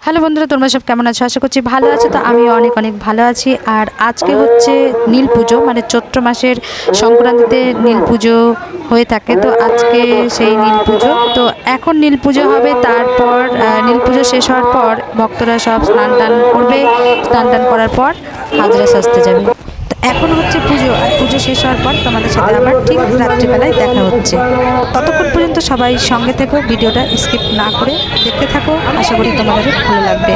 Hello বন্ধুরা, তোমরা সব কেমন আছো? আশা করছি ভালো আছো। তো আমি অনেক অনেক ভালো আছি। আর আজকে হচ্ছে নীল পুজো, মানে চৈত্র মাসের সংক্রান্তিতে নীল পুজো হয়ে থাকে। তো আজকে সেই নীল পুজো। তো এখন নীল পুজো হবে, তারপর নীল পুজো শেষ হওয়ার পর ভক্তরা সব স্নান টান করবে। স্নান টান করার পর হাজরা সাজতে যাবে। তো এখন হচ্ছে পুজো, আর পুজো শেষ হওয়ার পর তোমাদের সাথে আবার ঠিক রাত্রিবেলায় দেখা হচ্ছে। ততক্ষণ পর্যন্ত সবাই সঙ্গে থেকো, ভিডিওটা স্কিপ না করে দেখতে থাকো। আশা করি তোমাদের ভালো লাগবে।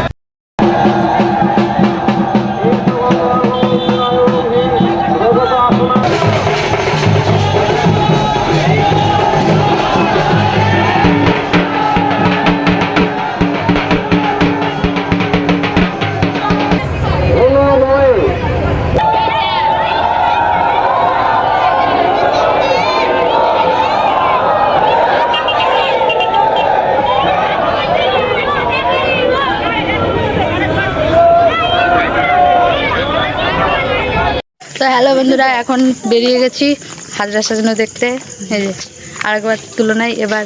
তো হ্যালো বন্ধুরা, এখন বেরিয়ে গেছি হাজরা সাজানো দেখতে। এই যে আরেকবার তুলনায় এবার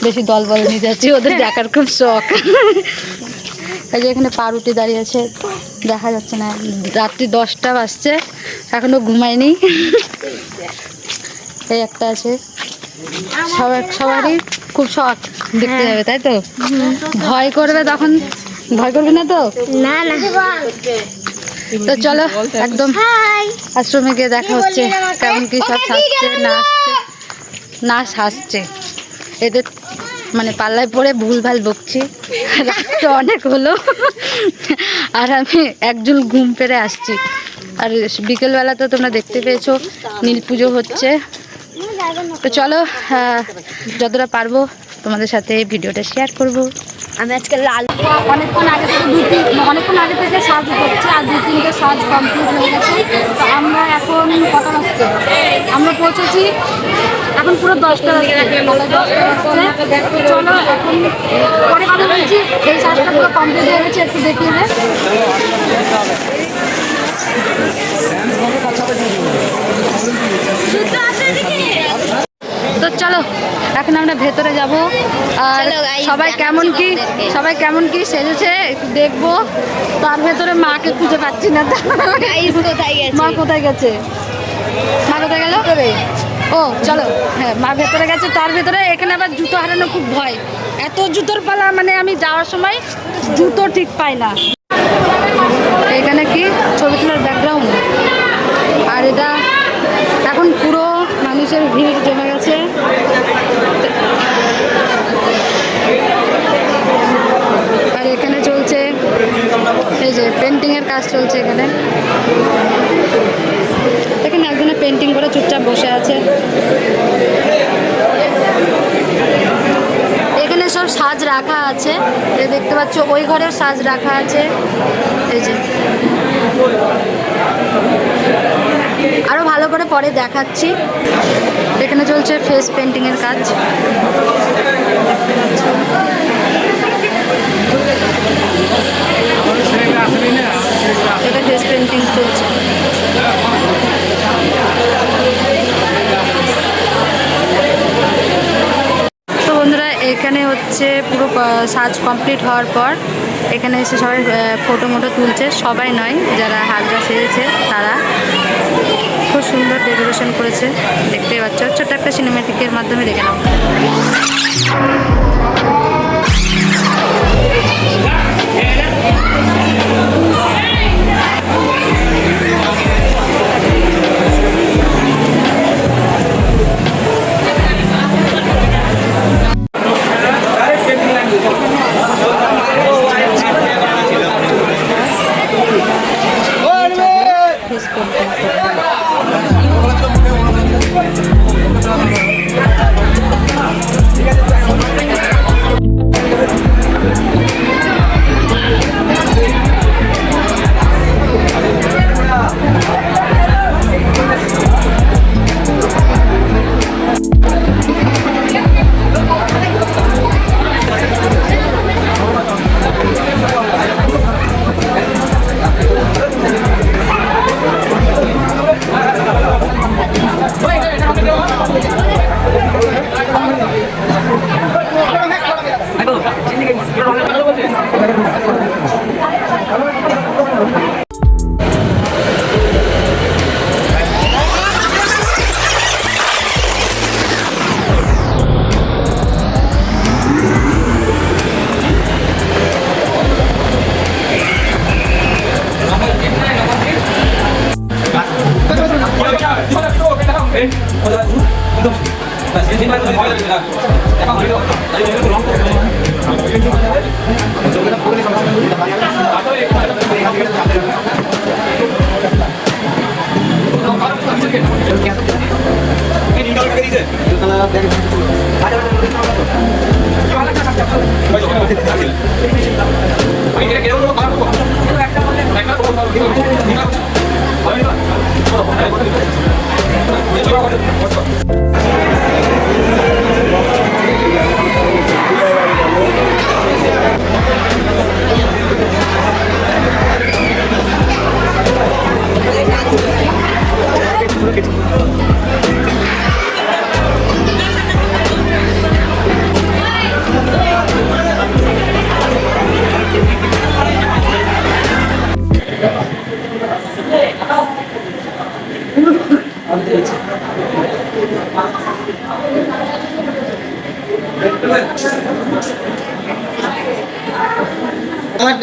বেশি দল বল নিয়ে যাচ্ছি, ওদের দেখার খুব শখ। এই যে এখানে পাউরুটি দাঁড়িয়ে আছে, দেখা যাচ্ছে না। রাত্রি 10টা বাজছে, এখনো ঘুমায়নি। এই একটা আছে, সবারই খুব শখ দেখতে যাবে, তাই তো? ভয় করবে তখন, ভয় করবে না তো? না না। তো চলো একদম আশ্রমে গিয়ে দেখা হচ্ছে কেমন কি সব সাজছে না সাজছে। এদের মানে পাল্লায় পড়ে ভুলভাল বকছি। রাত তো অনেক হলো, আর আমি একজন ঘুম পেরে আসছি। আর বিকেলবেলা তো তোমরা দেখতে পেয়েছো নীল পুজো হচ্ছে। তো চলো যতটা পারবো তোমাদের সাথে ভিডিওটা শেয়ার করব। আমি আজকে লাল অনেকক্ষণ আগে থেকে সাজ হচ্ছে, আর 2-3টে সাজ কমপ্লিট হয়ে গেছে। তো আমরা এখন কটা বাজছে, আমরা পৌঁছেছি এখন পুরো 10টা বাজছে। চলো এখন পরে কথা বলছি। এই সাজটা পুরো কমপ্লিট হয়ে গেছে, একটু দেখিয়ে দে। তো চলো এখন আমরা ভেতরে যাব, আর সবাই কেমন কি সেজেছে একটু দেখবো। তার ভেতরে মাকে খুঁজে পাচ্ছি না। মা কোথায় গেছে? মা কোথায় গেল? ও চলো, হ্যাঁ মা ভেতরে গেছে। তার ভেতরে এখানে আবার জুতো হারানো খুব ভয়, এত জুতোর পালা, মানে আমি যাওয়ার সময় জুতো ঠিক পাই না। এখানে কি ছবি তোলার ব্যাকগ্রাউন্ড, আর এটা এখন পুরো মানুষের ভিড় জমে গেছে। আর এখানে চলছে এই যে পেন্টিংয়ের কাজ চলছে। এখানে একজনে পেন্টিং করে চুপচাপ বসে আছে। এখানে সব সাজ রাখা আছে, দেখতে পাচ্ছ ওই ঘরেও সাজ রাখা আছে। এই যে আরো ভালো করে পরে দেখাচ্ছি। এখানে চলছে ফেস পেন্টিংয়ের কাজ। এটা ফেস পেন্টিং চলছে। তো বন্ধুরা, এখানে হচ্ছে পুরো সাজ কমপ্লিট হওয়ার পর এখানে এসে সবাই ফটো মোটো তুলছে। সবাই নয়, যারা হাজরা সেজেছে তারা। খুব সুন্দর ডেকোরেশন করেছে, দেখতেই পাচ্ছ। ছোট্ট একটা সিনেমেটিকের মাধ্যমে দেখে নাও।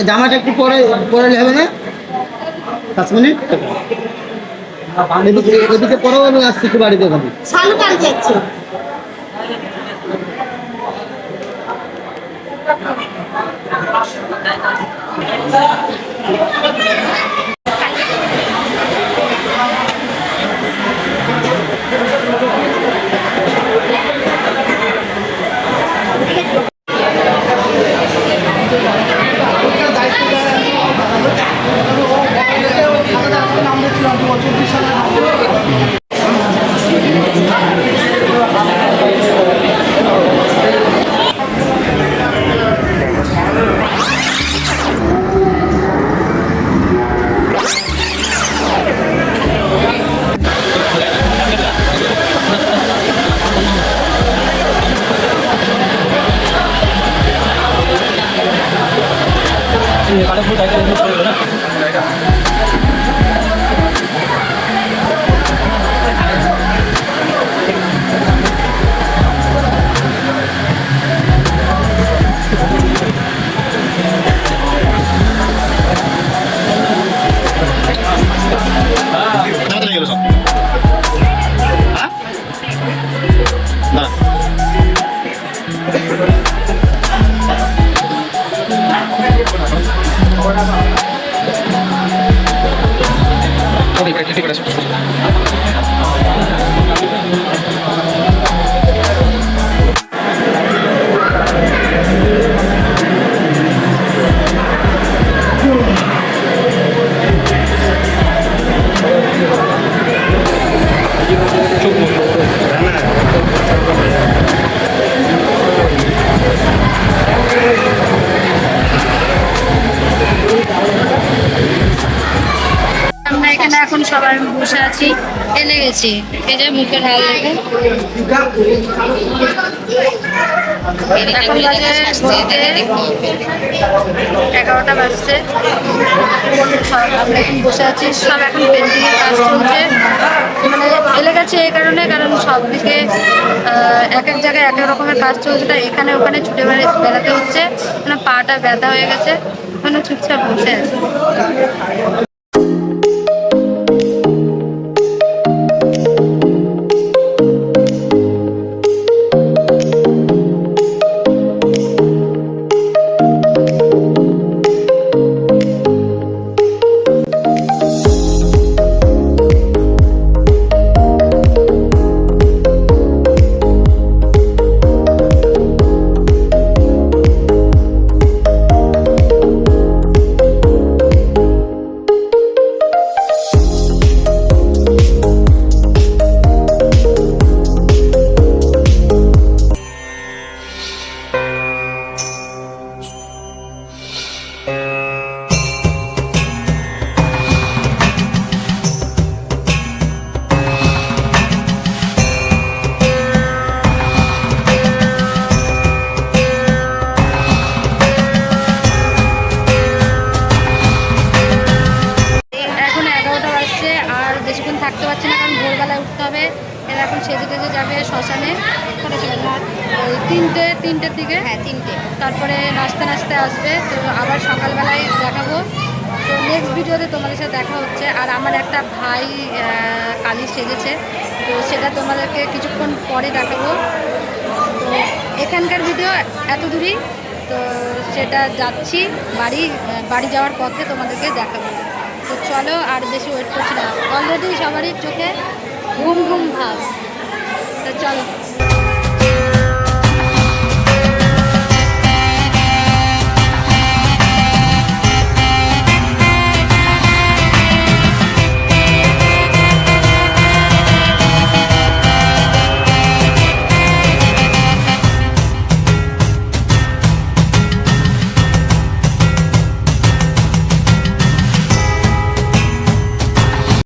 জামাটা একটু পরে পরে হবে না 5 মিনিট এদিকে পরেও আমি আসছি একটু বাড়িতে যাবো শালু কাল যাচ্ছে এখন সবাই বসে আছি এলে গেছি এই যে মুখের হাল দেখে এখন বাজে 11টা বাজছে আমরা এখন বসে আছি সব এখন পেন্টিং এর কাজ চলছে মানে এলে গেছে এই কারণ সব দিকে এক এক জায়গায় এক এক রকমের কাজ চলছে তাই এখানে ওখানে ছুটে বেড়াতে হচ্ছে মানে পাটা ব্যথা হয়ে গেছে ওখানে চুপচাপ বসে আছে থাকতে পারছি না কারণ ভোরবেলায় উঠতে হবে এর এখন সেজে তেজে যাবে শ্মশানে তিনটের দিকে হ্যাঁ 3টে তারপরে নাচতে নাচতে আসবে তো আবার সকালবেলায় দেখাবো তো তো নেক্সট ভিডিওতে তোমাদের সাথে দেখা হচ্ছে। আর আমার একটা ভাই কালি সেজেছে, তো সেটা তোমাদেরকে কিছুক্ষণ পরে দেখাবো। তো এখানকার ভিডিও এত দূরই, তো সেটা যাচ্ছি বাড়ি যাওয়ার পথে তোমাদেরকে দেখাবো। তো চলো, আর বেশি ওয়েট করছি না, অলরেডি সবারই চোখে ঘুম ঘুম ভাব। তো চলো।